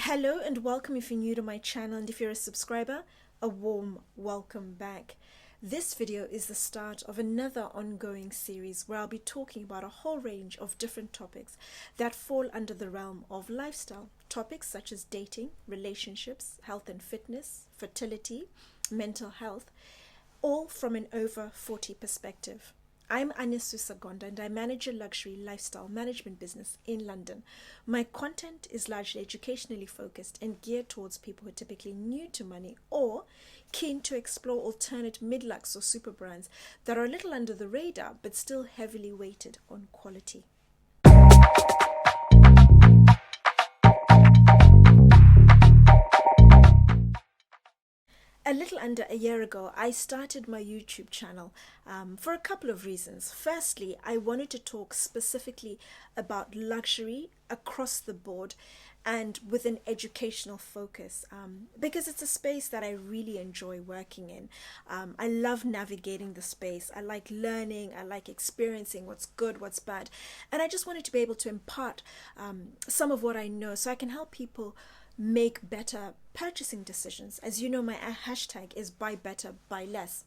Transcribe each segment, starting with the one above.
Hello and welcome if you're new to my channel, and if you're a subscriber, a warm welcome back. This video is the start of another ongoing series where I'll be talking about a whole range of different topics that fall under the realm of lifestyle. Topics such as dating, relationships, health and fitness, fertility, mental health, all from an over 40 perspective. I'm Anesu Sagonda and I manage a luxury lifestyle management business in London. My content is largely educationally focused and geared towards people who are typically new to money or keen to explore alternate mid-lux or super brands that are a little under the radar but still heavily weighted on quality. A little under a year ago, I started my YouTube channel for a couple of reasons. Firstly, I wanted to talk specifically about luxury across the board and with an educational focus because it's a space that I really enjoy working in. I love navigating the space. I like learning. I like experiencing what's good, what's bad. And I just wanted to be able to impart some of what I know so I can help people make better purchasing decisions. As you know, my hashtag is buy better, buy less.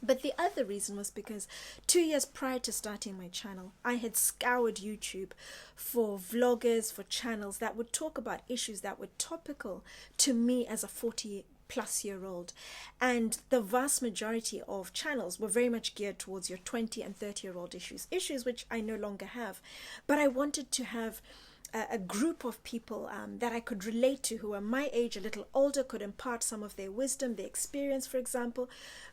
But the other reason was because 2 years prior to starting my channel, I had scoured YouTube for vloggers, for channels that would talk about issues that were topical to me as a 40-plus-year-old. And the vast majority of channels were very much geared towards your 20 and 30-year-old issues which I no longer have. But I wanted to have a group of people that I could relate to, who are my age, a little older, could impart some of their wisdom, their experience, for example.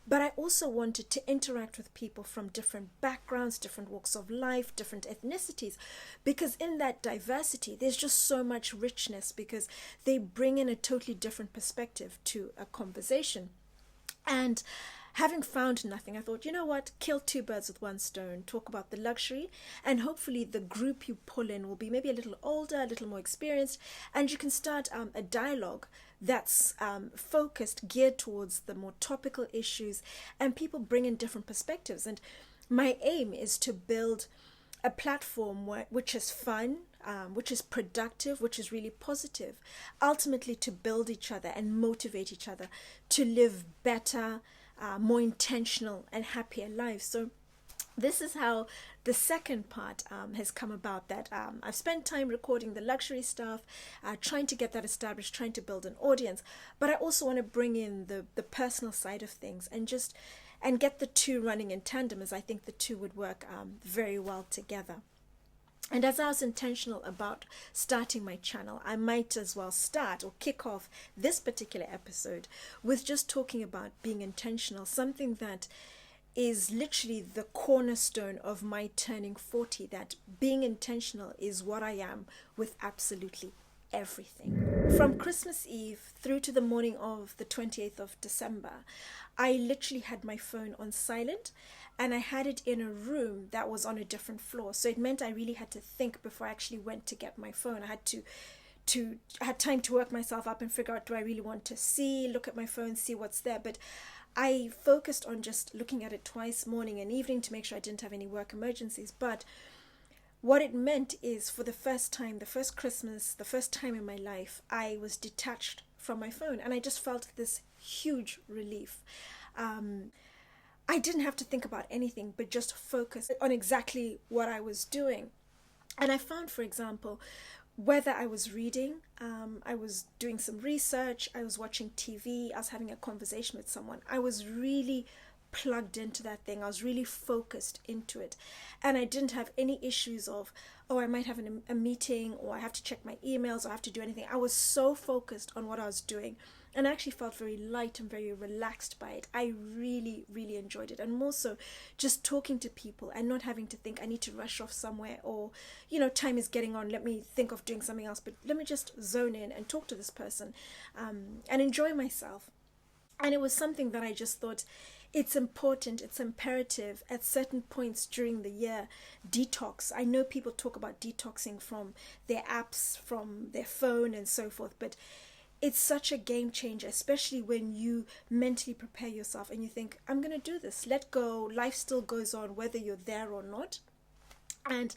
But I also wanted to interact with people from different backgrounds, different walks of life, different ethnicities, because in that diversity, there's just so much richness because they bring in a totally different perspective to a conversation. And having found nothing, I thought, you know what, kill two birds with one stone, talk about the luxury, and hopefully the group you pull in will be maybe a little older, a little more experienced, and you can start a dialogue that's focused, geared towards the more topical issues, and people bring in different perspectives. And my aim is to build a platform which is fun, which is productive, which is really positive, ultimately to build each other and motivate each other to live better, more intentional and happier lives. So this is how the second part has come about, that I've spent time recording the luxury stuff, trying to get that established, trying to build an audience, but I also want to bring in the personal side of things and get the two running in tandem, as I think the two would work very well together. And as I was intentional about starting my channel, I might as well start or kick off this particular episode with just talking about being intentional, something that is literally the cornerstone of my turning 40, that being intentional is what I am with absolutely everything. From Christmas Eve through to the morning of the 28th of December, I literally had my phone on silent, and I had it in a room that was on a different floor. So it meant I really had to think before I actually went to get my phone. I had time to work myself up and figure out, do I really want to look at my phone, see what's there? But I focused on just looking at it twice, morning and evening, to make sure I didn't have any work emergencies. But what it meant is, for the first time, the first Christmas, the first time in my life, I was detached from my phone, and I just felt this huge relief. I didn't have to think about anything but just focus on exactly what I was doing. And I found, for example, whether I was reading, I was doing some research, I was watching TV, I was having a conversation with someone, I was really plugged into that thing. I was really focused into it, and I didn't have any issues of, oh, I might have a meeting, or I have to check my emails, or I have to do anything. I was so focused on what I was doing, and I actually felt very light and very relaxed by it. I really, really enjoyed it. And more so, just talking to people and not having to think I need to rush off somewhere, or, you know, time is getting on, let me think of doing something else, but let me just zone in and talk to this person and enjoy myself. And it was something that I just thought, it's important, it's imperative at certain points during the year. Detox. I know people talk about detoxing from their apps, from their phone and so forth, but it's such a game changer, especially when you mentally prepare yourself and you think, I'm going to do this, let go, life still goes on whether you're there or not. And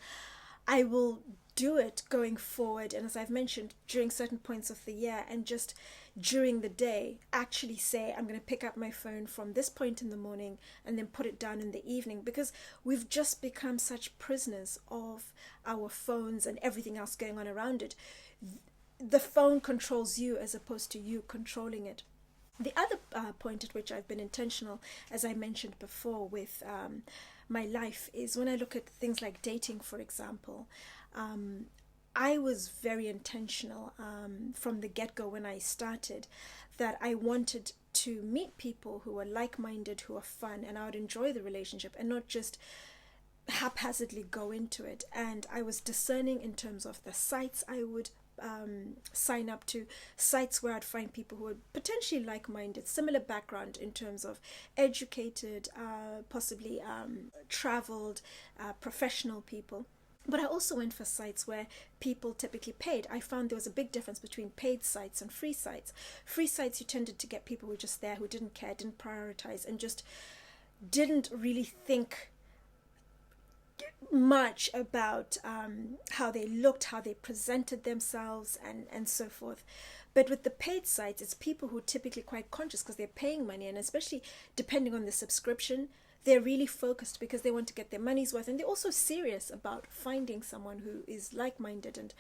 I will do it going forward, and as I've mentioned, during certain points of the year, and just during the day actually say I'm going to pick up my phone from this point in the morning and then put it down in the evening, because we've just become such prisoners of our phones and everything else going on around it. The phone controls you as opposed to you controlling it. The other point at which I've been intentional, as I mentioned before, with my life is when I look at things like dating, for example. I was very intentional from the get-go when I started, that I wanted to meet people who were like-minded, who are fun, and I would enjoy the relationship and not just haphazardly go into it. And I was discerning in terms of the sites I would sign up to, sites where I'd find people who were potentially like-minded, similar background in terms of educated, possibly traveled, professional people. But I also went for sites where people typically paid. I found there was a big difference between paid sites and free sites. Free sites, you tended to get people who were just there, who didn't care, didn't prioritize, and just didn't really think much about how they looked, how they presented themselves, and so forth. But with the paid sites, it's people who are typically quite conscious because they're paying money, and especially depending on the subscription, they're really focused because they want to get their money's worth, and they're also serious about finding someone who is like-minded and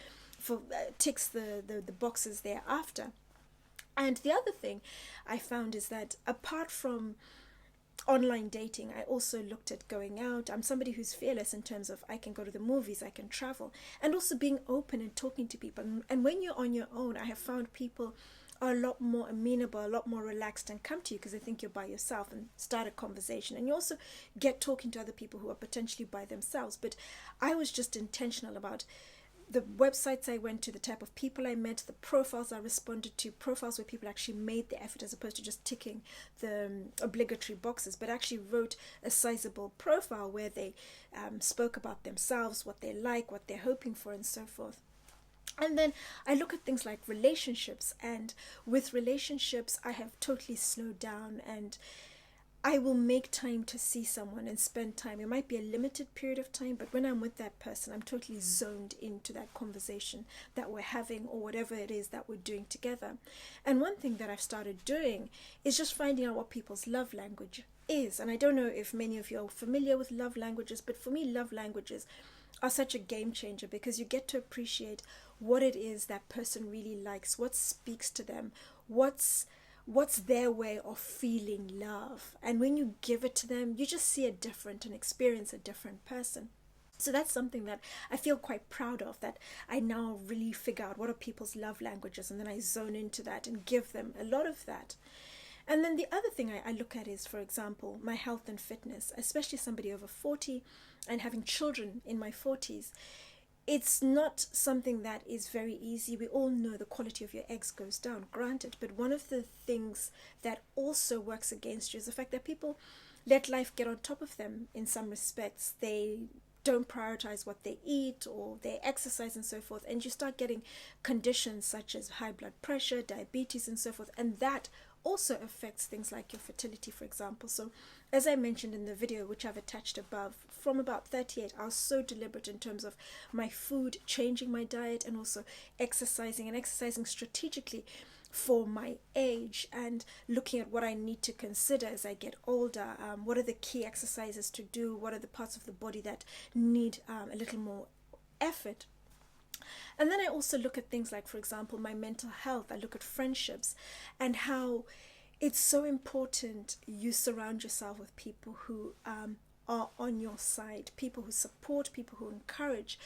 ticks the boxes they're after. And the other thing I found is that apart from online dating, I also looked at going out. I'm somebody who's fearless in terms of I can go to the movies, I can travel, and also being open and talking to people. And when you're on your own, I have found people are a lot more amenable, a lot more relaxed, and come to you because they think you're by yourself and start a conversation. And you also get talking to other people who are potentially by themselves. But I was just intentional about the websites I went to, the type of people I met, the profiles I responded to, profiles where people actually made the effort as opposed to just ticking the obligatory boxes, but actually wrote a sizable profile where they spoke about themselves, what they like, what they're hoping for, and so forth. And then I look at things like relationships, and with relationships, I have totally slowed down, and I will make time to see someone and spend time. It might be a limited period of time, but when I'm with that person, I'm totally zoned into that conversation that we're having or whatever it is that we're doing together. And one thing that I've started doing is just finding out what people's love language is. And I don't know if many of you are familiar with love languages, but for me, love languages are such a game changer because you get to appreciate what it is that person really likes, what speaks to them, what's their way of feeling love. And when you give it to them, you just see a different and experience a different person. So that's something that I feel quite proud of, that I now really figure out what are people's love languages, and then I zone into that and give them a lot of that. And then the other thing I look at is, for example, my health and fitness, especially somebody over 40 and having children in my 40s. It's not something that is very easy. We all know the quality of your eggs goes down, granted, but one of the things that also works against you is the fact that people let life get on top of them in some respects. They don't prioritize what they eat or their exercise and so forth, and you start getting conditions such as high blood pressure, diabetes and so forth, and that also affects things like your fertility, for example. So as I mentioned in the video, which I've attached above, from about 38, I was so deliberate in terms of my food, changing my diet, and also exercising, and exercising strategically for my age, and looking at what I need to consider as I get older. What are the key exercises to do? What are the parts of the body that need a little more effort? And then I also look at things like, for example, my mental health. I look at friendships and how it's so important you surround yourself with people who are on your side, people who support, people who encourage,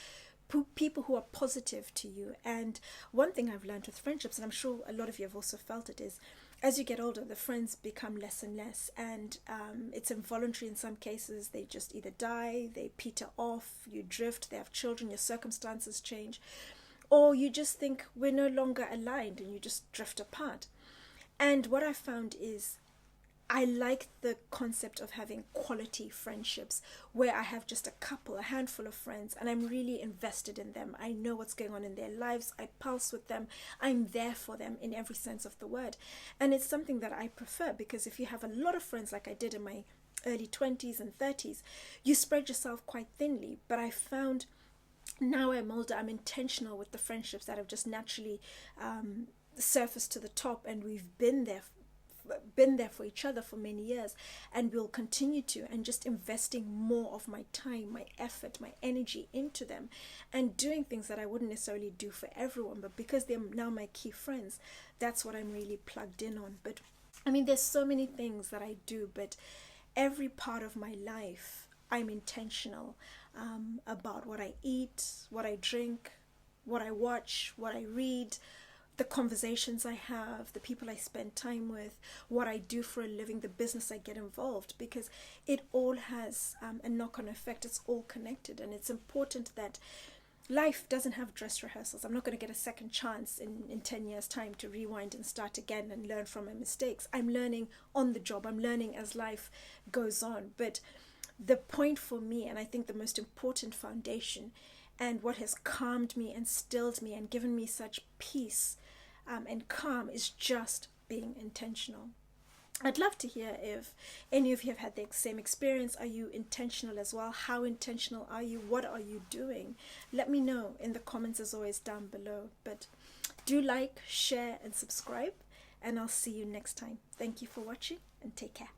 people who are positive to you. And one thing I've learned with friendships, and I'm sure a lot of you have also felt it, is as you get older, the friends become less and less, and it's involuntary in some cases. They just either die, they peter off, you drift, they have children, your circumstances change, or you just think we're no longer aligned and you just drift apart. And what I found is I like the concept of having quality friendships where I have just a handful of friends, and I'm really invested in them. I know what's going on in their lives. I pulse with them. I'm there for them in every sense of the word. And it's something that I prefer, because if you have a lot of friends like I did in my early 20s and 30s, you spread yourself quite thinly. But I found now I'm older, I'm intentional with the friendships that have just naturally surfaced to the top, and we've been there for each other for many years, and will continue to, and just investing more of my time, my effort, my energy into them, and doing things that I wouldn't necessarily do for everyone, but because they're now my key friends, that's what I'm really plugged in on. But I mean, there's so many things that I do, but every part of my life I'm intentional about what I eat, what I drink, what I watch, what I read, the conversations I have, the people I spend time with, what I do for a living, the business I get involved, because it all has a knock-on effect. It's all connected, and it's important that life doesn't have dress rehearsals. I'm not going to get a second chance in 10 years' time to rewind and start again and learn from my mistakes. I'm learning on the job. I'm learning as life goes on. But the point for me, and I think the most important foundation, and what has calmed me and stilled me and given me such peace and calm, is just being intentional. I'd love to hear if any of you have had the same experience. Are you intentional as well? How intentional are you? What are you doing? Let me know in the comments, as always, down below. But do like, share, and subscribe, and I'll see you next time. Thank you for watching, and take care.